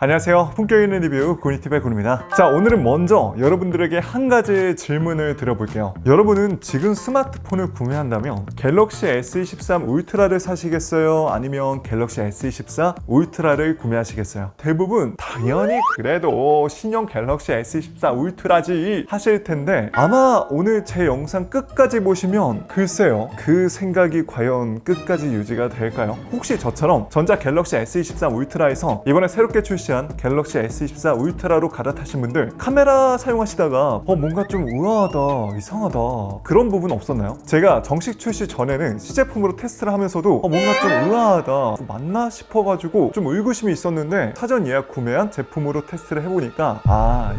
안녕하세요. 품격 있는 리뷰 고니티브의 고니입니다. 자, 오늘은 먼저 여러분들에게 한 가지 질문을 드려볼게요. 여러분은 지금 스마트폰을 구매한다면 갤럭시 S23 울트라를 사시겠어요? 아니면 갤럭시 S24 울트라를 구매하시겠어요? 대부분 당연히 그래도 신형 갤럭시 S24 울트라지 하실 텐데, 아마 오늘 제 영상 끝까지 보시면 글쎄요, 그 생각이 과연 끝까지 유지가 될까요? 혹시 저처럼 전자 갤럭시 S23 울트라에서 이번에 새롭게 출시한 갤럭시 S24 울트라로 갈아타신 분들, 카메라 사용하시다가 뭔가 좀 우아하다, 이상하다, 그런 부분 없었나요? 제가 정식 출시 전에는 시제품으로 테스트를 하면서도 뭔가 좀 우아하다, 맞나 싶어가지고 좀 의구심이 있었는데, 사전 예약 구매한 제품으로 테스트를 해보니까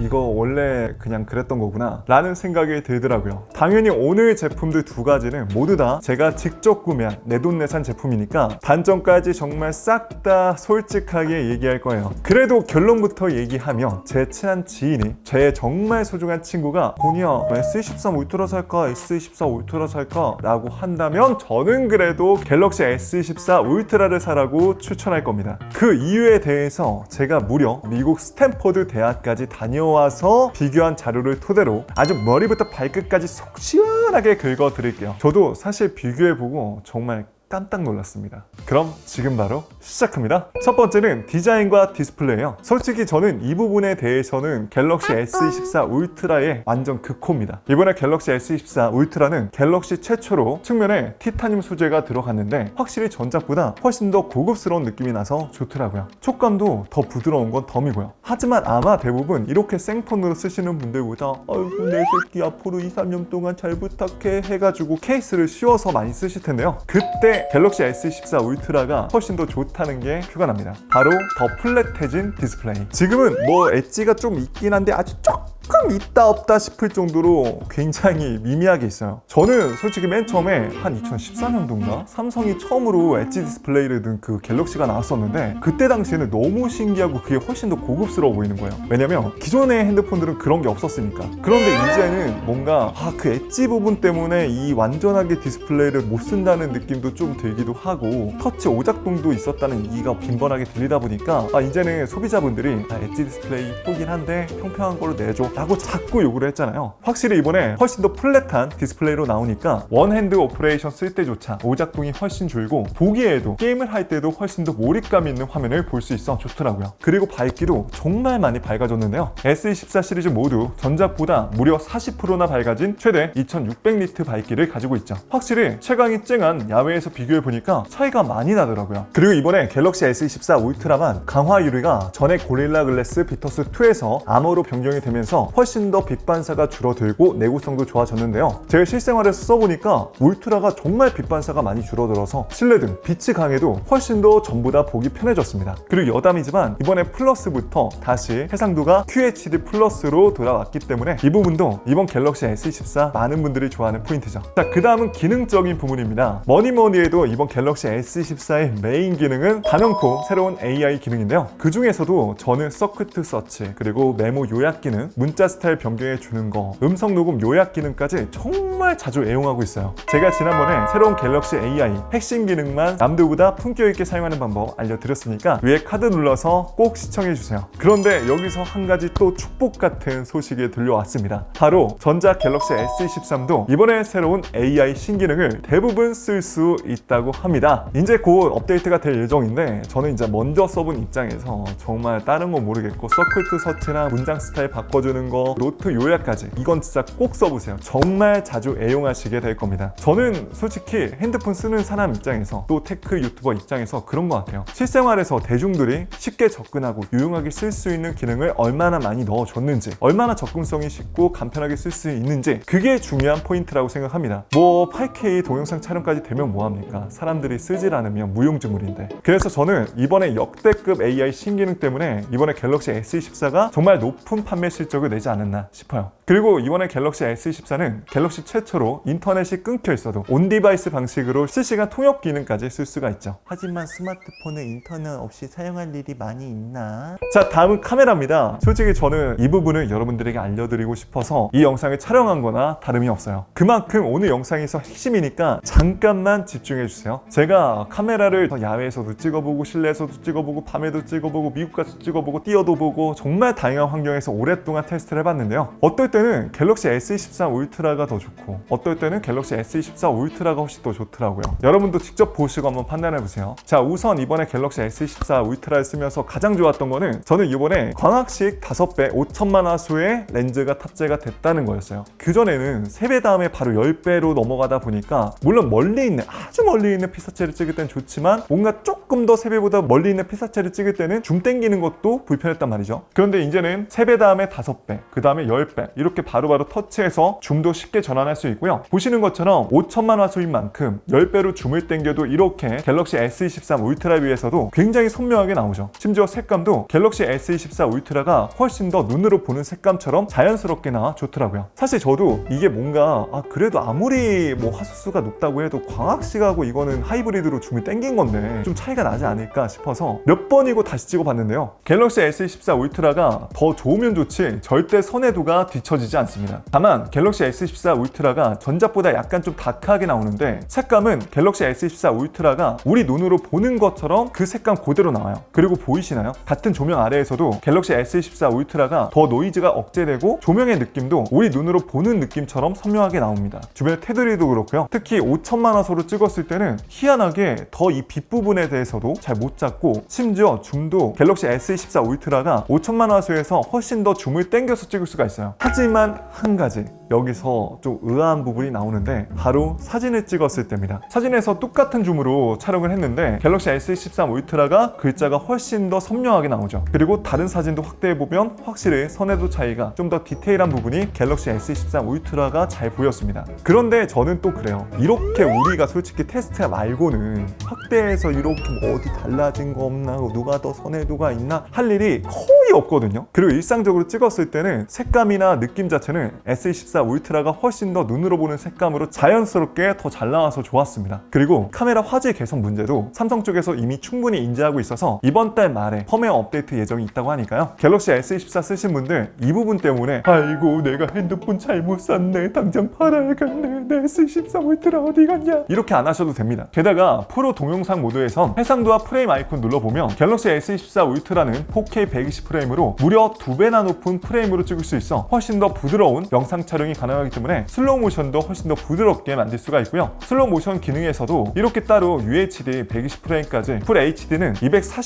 이거 원래 그냥 그랬던 거구나 라는 생각이 들더라고요. 당연히 오늘 제품들 두 가지는 모두 다 제가 직접 구매한 내돈내산 제품이니까 단점까지 정말 싹 다 솔직하게 얘기할 거예요. 그래도 결론부터 얘기하면, 제 친한 지인이, 제 정말 소중한 친구가 고니야 S23 울트라 살까 S24 울트라 살까 라고 한다면 저는 그래도 갤럭시 S24 울트라를 사라고 추천할 겁니다. 그 이유에 대해서 제가 무려 미국 스탠퍼드 대학까지 다녀와서 비교한 자료를 토대로 아주 머리부터 발끝까지 속 시원하게 긁어 드릴게요. 저도 사실 비교해보고 정말 깜짝 놀랐습니다. 그럼 지금 바로 시작합니다. 첫 번째는 디자인과 디스플레이예요. 솔직히 저는 이 부분에 대해서는 갤럭시 S24 울트라의 완전 극호입니다. 이번에 갤럭시 S24 울트라는 갤럭시 최초로 측면에 티타늄 소재가 들어갔는데, 확실히 전작보다 훨씬 더 고급스러운 느낌이 나서 좋더라고요. 촉감도 더 부드러운 건 덤이고요. 하지만 아마 대부분 이렇게 생폰으로 쓰시는 분들보다 아이고 내 새끼 앞으로 2-3년 동안 잘 부탁해 해가지고 케이스를 씌워서 많이 쓰실 텐데요. 그때 갤럭시 S24 울트라가 훨씬 더 좋다는 게 표가 납니다. 바로 더 플랫해진 디스플레이. 지금은 엣지가 좀 있긴 한데 아주 조금 있다 없다 싶을 정도로 굉장히 미미하게 있어요. 저는 솔직히 맨 처음에 한 2014년도인가 삼성이 처음으로 엣지 디스플레이를 든 그 갤럭시가 나왔었는데, 그때 당시에는 너무 신기하고 그게 훨씬 더 고급스러워 보이는 거예요. 왜냐면 기존의 핸드폰들은 그런 게 없었으니까. 그런데 이제는 뭔가 그 엣지 부분 때문에 이 완전하게 디스플레이를 못 쓴다는 느낌도 좀 들기도 하고, 터치 오작동도 있었다는 얘기가 빈번하게 들리다 보니까 이제는 소비자분들이 엣지 디스플레이 이쁘긴 한데 평평한 걸로 내줘 라고 자꾸 요구를 했잖아요. 확실히 이번에 훨씬 더 플랫한 디스플레이로 나오니까 원핸드 오퍼레이션 쓸 때조차 오작동이 훨씬 줄고, 보기에도 게임을 할 때도 훨씬 더 몰입감 있는 화면을 볼 수 있어 좋더라고요. 그리고 밝기도 정말 많이 밝아졌는데요. S24 시리즈 모두 전작보다 무려 40%나 밝아진 최대 2600니트 밝기를 가지고 있죠. 확실히 채광이 쨍한 야외에서 비교해보니까 차이가 많이 나더라고요. 그리고 이번에 갤럭시 S24 울트라만 강화 유리가 전에 고릴라 글래스 비터스 2에서 아머로 변경이 되면서 훨씬 더 빛 반사가 줄어들고 내구성도 좋아졌는데요. 제가 실생활에서 써보니까 울트라가 정말 빛 반사가 많이 줄어들어서 실내등 빛이 강해도 훨씬 더 전보다 보기 편해졌습니다. 그리고 여담이지만 이번에 플러스부터 다시 해상도가 QHD 플러스로 돌아왔기 때문에 이 부분도 이번 갤럭시 S24 많은 분들이 좋아하는 포인트죠. 자, 그 다음은 기능적인 부분입니다. 뭐니 해도 이번 갤럭시 S24의 메인 기능은 단연코 새로운 AI 기능인데요. 그 중에서도 저는 서큐트 서치, 그리고 메모 요약 기능, 문자 스타일 변경해 주는 거, 음성 녹음 요약 기능까지 정말 자주 애용하고 있어요. 제가 지난번에 새로운 갤럭시 AI 핵심 기능만 남들보다 품격 있게 사용하는 방법 알려드렸으니까 위에 카드 눌러서 꼭 시청해 주세요. 그런데 여기서 한 가지 또 축복 같은 소식이 들려왔습니다. 바로 전자 갤럭시 S23도 이번에 새로운 AI 신기능을 대부분 쓸 수 있다고 합니다. 이제 곧 업데이트가 될 예정인데, 저는 이제 먼저 써본 입장에서 정말 다른 건 모르겠고, 서큐트 서치나 문장 스타일 바꿔주는 거, 노트 요약까지 이건 진짜 꼭 써보세요. 정말 자주 애용하시게 될 겁니다. 저는 솔직히 핸드폰 쓰는 사람 입장에서, 또 테크 유튜버 입장에서 그런 것 같아요. 실생활에서 대중들이 쉽게 접근하고 유용하게 쓸 수 있는 기능을 얼마나 많이 넣어줬는지, 얼마나 접근성이 쉽고 간편하게 쓸 수 있는지, 그게 중요한 포인트라고 생각합니다. 8K 동영상 촬영까지 되면 뭐합니까? 사람들이 쓰질 않으면 무용지물인데. 그래서 저는 이번에 역대급 AI 신기능 때문에 이번에 갤럭시 S24가 정말 높은 판매 실적을 내지 않았나 싶어요. 그리고 이번에 갤럭시 S24는 갤럭시 최초로 인터넷이 끊겨 있어도 온디바이스 방식으로 실시간 통역 기능까지 쓸 수가 있죠. 하지만 스마트폰을 인터넷 없이 사용할 일이 많이 있나? 자, 다음은 카메라입니다. 솔직히 저는 이 부분을 여러분들에게 알려드리고 싶어서 이 영상을 촬영한 거나 다름이 없어요. 그만큼 오늘 영상에서 핵심이니까 잠깐만 집중해주세요. 제가 카메라를 야외에서도 찍어보고 실내에서도 찍어보고 밤에도 찍어보고 미국 가서 찍어보고 뛰어도 보고 정말 다양한 환경에서 오랫동안 테스트를 해봤는데요. 어떨 때는 갤럭시 S23 울트라가 더 좋고 어떨 때는 갤럭시 S24 울트라가 훨씬 더 좋더라고요. 여러분도 직접 보시고 한번 판단해보세요. 자, 우선 이번에 갤럭시 S24 울트라를 쓰면서 가장 좋았던 거는 저는 이번에 광학식 5배 5천만 화소의 렌즈가 탑재가 됐다는 거였어요. 그전에는 3배 다음에 바로 10배로 넘어가다 보니까 물론 멀리 있는 아주 멀리 있는 피사체를 찍을 땐 좋지만 뭔가 조금 더 3배보다 멀리 있는 피사체를 찍을 때는 줌 땡기는 것도 불편했단 말이죠. 그런데 이제는 3배 다음에 5배 그 다음에 10배 이렇게 바로바로 터치해서 줌도 쉽게 전환할 수 있고요. 보시는 것처럼 5천만 화소인 만큼 10배로 줌을 땡겨도 이렇게 갤럭시 S23 울트라 비해서도 굉장히 선명하게 나오죠. 심지어 색감도 갤럭시 S24 울트라가 훨씬 더 눈으로 보는 색감처럼 자연스럽게 나와 좋더라고요. 사실 저도 이게 뭔가 그래도 아무리 뭐 화소수가 높다고 해도 광학식하고 이거는 하이브리드로 줌을 땡긴 건데 좀 차이가 나지 않을까 싶어서 몇 번이고 다시 찍어봤는데요. 갤럭시 S24 울트라가 더 좋으면 좋지 절대 선해도가 뒤처지지 않습니다. 다만 갤럭시 S24 울트라가 전작보다 약간 좀 다크하게 나오는데 색감은 갤럭시 S24 울트라가 우리 눈으로 보는 것처럼 그 색감 그대로 나와요. 그리고 보이시나요? 같은 조명 아래에서도 갤럭시 S24 울트라가 더 노이즈가 억제되고 조명의 느낌도 우리 눈으로 보는 느낌처럼 선명하게 나옵니다. 주변의 테두리도 그렇고요. 특히 5천만 화소로 찍었을 때는 희한하게 더 이 빛 부분에 대해서도 잘 못 잡고 심지어 줌도 갤럭시 S24 울트라가 5천만 화소에서 훨씬 더 줌을 당겨서 찍을 수가 있어요. 하지만 한 가지 여기서 좀 의아한 부분이 나오는데 바로 사진을 찍었을 때입니다. 사진에서 똑같은 줌으로 촬영을 했는데 갤럭시 S23 울트라가 글자가 훨씬 더 선명하게 나오죠. 그리고 다른 사진도 확대해보면 확실히 선회도 차이가 좀 더 디테일한 부분이 갤럭시 S23 울트라가 잘 보였습니다. 그런데 저는 또 그래요. 이렇게 우리가 솔직히 테스트 말고는 확대해서 이렇게 뭐 어디 달라진 거 없나 누가 더 선회도가 있나 할 일이 거의 없거든요. 그리고 일상적으로 찍었을 때는 색감이나 느낌 자체는 S24 울트라가 훨씬 더 눈으로 보는 색감으로 자연스럽게 더 잘 나와서 좋았습니다. 그리고 카메라 화질 개선 문제도 삼성 쪽에서 이미 충분히 인지하고 있어서 이번 달 말에 펌웨어 업데이트 예정이 있다고 하니까요. 갤럭시 S24 쓰신 분들 이 부분 때문에 아이고 내가 핸드폰 잘못 샀네 당장 팔아야겠네 내 S24 울트라 어디 갔냐 이렇게 안 하셔도 됩니다. 게다가 프로 동영상 모드에선 해상도와 프레임 아이콘 눌러보면 갤럭시 S24 울트라는 4K 120프레임으로 무려 2배나 높은 프레임으로 찍을 수 있어 훨씬 더 부드러운 영상 촬영이 가능하기 때문에 슬로우 모션도 훨씬 더 부드럽게 만들 수가 있고요. 슬로우 모션 기능에서도 이렇게 따로 UHD 120프레임까지 풀 HD는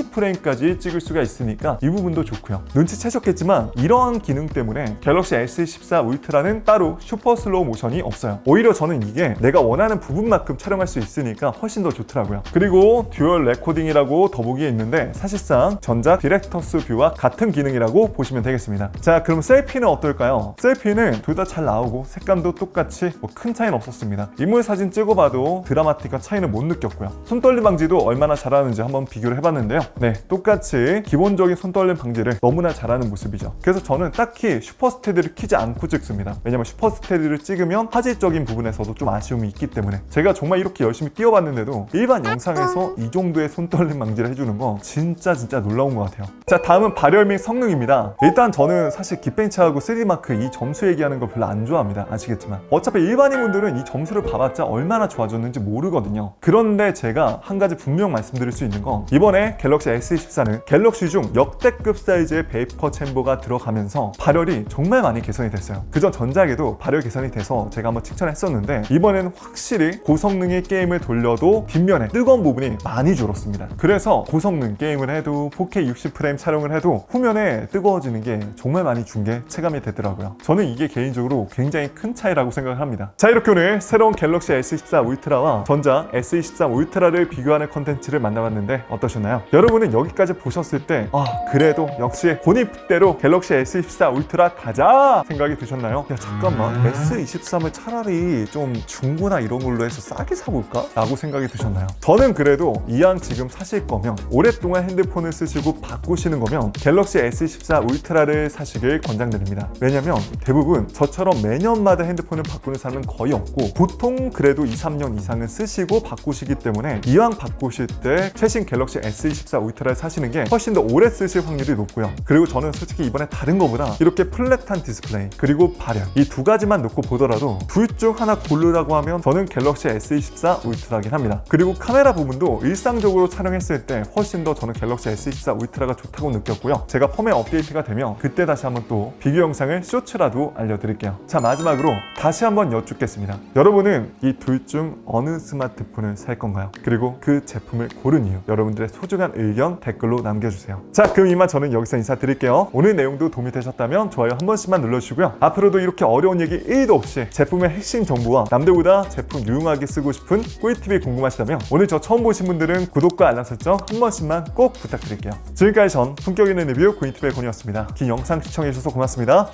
240프레임까지 찍을 수가 있으니까 이 부분도 좋고요. 눈치채셨겠지만 이런 기능 때문에 갤럭시 S24 울트라는 따로 슈퍼 슬로우 모션이 없어요. 오히려 저는 이게 내가 원하는 부분만큼 촬영할 수 있으니까 훨씬 더 좋더라고요. 그리고 듀얼 레코딩이라고 더보기에 있는데 사실상 전작 디렉터스 뷰와 같은 기능이라고 보시면 되겠습니다. 자, 그럼 셀피는 어떨까요? 셀피는 둘 다 잘 나오고 색감도 똑같이 뭐 큰 차이는 없었습니다. 인물 사진 찍어봐도 드라마틱한 차이는 못 느꼈고요. 손떨림 방지도 얼마나 잘하는지 한번 비교를 해봤는데요. 네, 똑같이 기본적인 손떨림 방지를 너무나 잘하는 모습이죠. 그래서 저는 딱히 슈퍼스테디를 키지 않고 찍습니다. 왜냐면 슈퍼스테디를 찍으면 화질적인 부분에서도 좀 아쉬움이 있기 때문에 제가 정말 이렇게 열심히 뛰어봤는데도 일반 영상에서 이 정도의 손떨림 방지를 해주는 거 진짜 놀라운 것 같아요. 자, 다음은 발열 및 성능입니다. 일단 저는 사실 깃벤치하고 3D마크 이 점수 얘기하는 거 별로 안 좋아합니다. 아시겠지만 어차피 일반인분들은 이 점수를 봐봤자 얼마나 좋아졌는지 모르거든요. 그런데 제가 한 가지 분명 말씀드릴 수 있는 건 이번에 갤럭시 S24는 갤럭시 중 역대급 사이즈의 베이퍼 챔버가 들어가면서 발열이 정말 많이 개선이 됐어요. 그전 전작에도 발열 개선이 돼서 제가 한번 칭찬했었는데 이번에는 확실히 고성능의 게임을 돌려도 뒷면에 뜨거운 부분이 많이 줄었습니다. 그래서 고성능 게임을 해도 4K 60프레임 촬영을 해도 후면에 뜨거워지는 게 정말 많이 준 게 체감이 되더라고요. 저는 이게 개인적으로 굉장히 큰 차이라고 생각을 합니다. 자, 이렇게 오늘 새로운 갤럭시 S24 울트라와 전작 S23 울트라를 비교하는 컨텐츠를 만나봤는데 어떠셨나요? 여러분은 여기까지 보셨을 때 그래도 역시 본인대로 갤럭시 S24 울트라 가자 생각이 드셨나요? 야 잠깐만 S23을 차라리 차라리 좀 중고나 이런 걸로 해서 싸게 사볼까? 라고 생각이 드셨나요? 저는 그래도 이왕 지금 사실 거면 오랫동안 핸드폰을 쓰시고 바꾸시는 거면 갤럭시 S24 울트라를 사시길 권장드립니다. 왜냐면 대부분 저처럼 매년마다 핸드폰을 바꾸는 사람은 거의 없고 보통 그래도 2, 3년 이상은 쓰시고 바꾸시기 때문에 이왕 바꾸실 때 최신 갤럭시 S24 울트라를 사시는 게 훨씬 더 오래 쓰실 확률이 높고요. 그리고 저는 솔직히 이번에 다른 거보다 이렇게 플랫한 디스플레이 그리고 발열 이 두 가지만 놓고 보더라도 둘 중 하나 고르라고 하면 저는 갤럭시 S24 울트라긴 합니다. 그리고 카메라 부분도 일상적으로 촬영했을 때 훨씬 더 저는 갤럭시 S24 울트라가 좋다고 느꼈고요. 제가 펌웨어 업데이트가 되면 그때 다시 한번 또 비교 영상을 쇼츠라도 알려드릴게요. 자, 마지막으로 다시 한번 여쭙겠습니다. 여러분은 이 둘 중 어느 스마트폰을 살 건가요? 그리고 그 제품을 고른 이유 여러분들의 소중한 의견 댓글로 남겨주세요. 자, 그럼 이만 저는 여기서 인사드릴게요. 오늘 내용도 도움이 되셨다면 좋아요 한 번씩만 눌러주시고요. 앞으로도 이렇게 어려운 얘기 1도 없이 제품의 핵심 정보와 남들보다 제품 유용하게 쓰고 싶은 꿀팁이 궁금하시다면 오늘 저 처음 보신 분들은 구독과 알람 설정 한 번씩만 꼭 부탁드릴게요. 지금까지 전 품격 있는 리뷰 고니티브의 권이었습니다. 긴 영상 시청해주셔서 고맙습니다.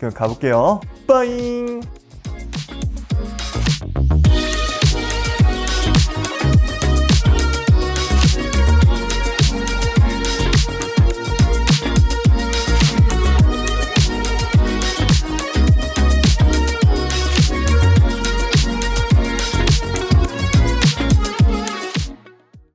그럼 가볼게요. 빠잉.